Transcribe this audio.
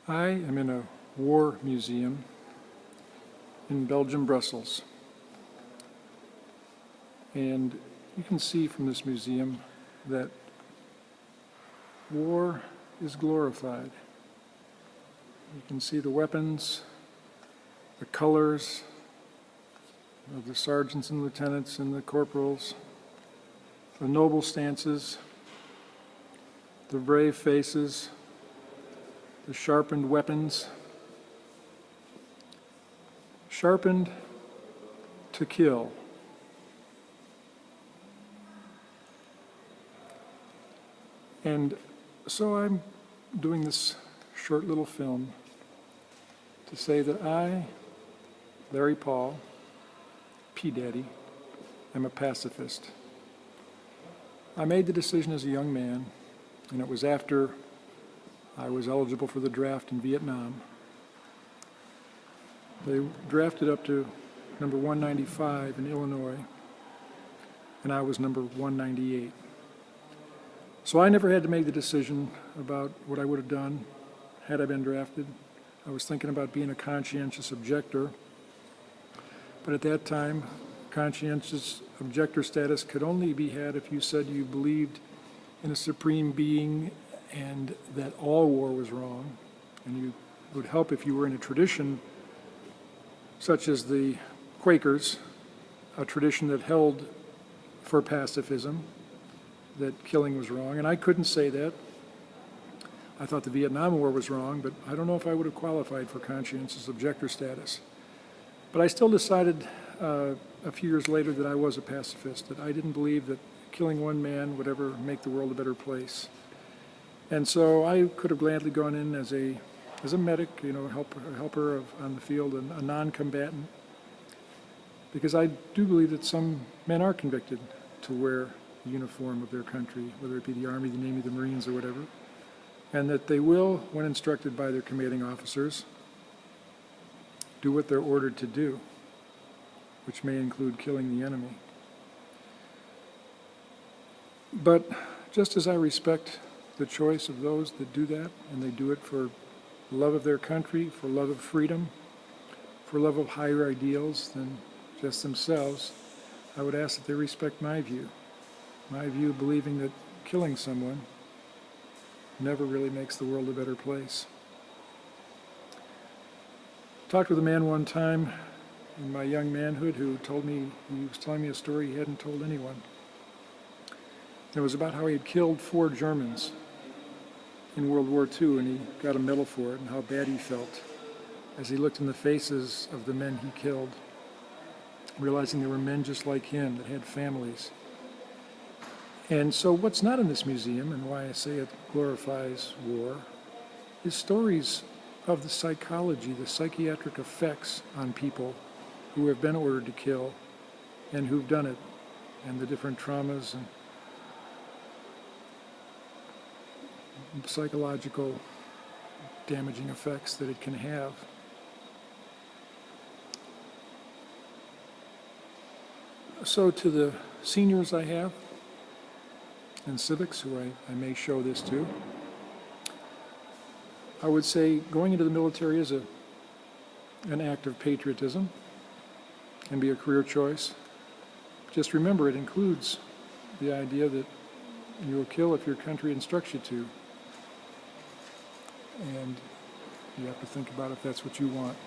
I am in a war museum in Belgium, Brussels. And you can see from this museum that war is glorified. You can see the weapons, the colors of the sergeants and lieutenants and the corporals, the noble stances, the brave faces, the sharpened weapons, sharpened to kill. And so I'm doing this short little film to say that I, Larry Pahl, P. Daddy, am a pacifist. I made the decision as a young man, and it was after I was eligible for the draft in Vietnam. They drafted up to number 195 in Illinois, and I was number 198. So I never had to make the decision about what I would have done had I been drafted. I was thinking about being a conscientious objector, but at that time, conscientious objector status could only be had if you said you believed in a supreme being and that all war was wrong, and you would help if you were in a tradition such as the Quakers, a tradition that held for pacifism, that killing was wrong, and I couldn't say that. I thought the Vietnam War was wrong, but I don't know if I would have qualified for conscientious objector status. But I still decided a few years later that I was a pacifist, that I didn't believe that killing one man would ever make the world a better place. And so I could have gladly gone in as a medic, a helper on the field, and a non-combatant, because I do believe that some men are convicted to wear the uniform of their country, whether it be the Army, the Navy, the Marines, or whatever, and that they will, when instructed by their commanding officers, do what they're ordered to do, which may include killing the enemy. But just as I respect the choice of those that do that, and they do it for love of their country, for love of freedom, for love of higher ideals than just themselves, I would ask that they respect my view believing that killing someone never really makes the world a better place. I talked with a man one time in my young manhood who was telling me a story he hadn't told anyone. It was about how he had killed 4 Germans in World War II, and he got a medal for it, and how bad he felt as he looked in the faces of the men he killed, realizing they were men just like him that had families. And so what's not in this museum, and why I say it glorifies war, is stories of the psychology, the psychiatric effects on people who have been ordered to kill and who've done it, and the different traumas and psychological damaging effects that it can have. So to the seniors I have, and civics who I may show this to, I would say going into the military is an act of patriotism, can be a career choice. Just remember, it includes the idea that you will kill if your country instructs you to. And you have to think about if that's what you want.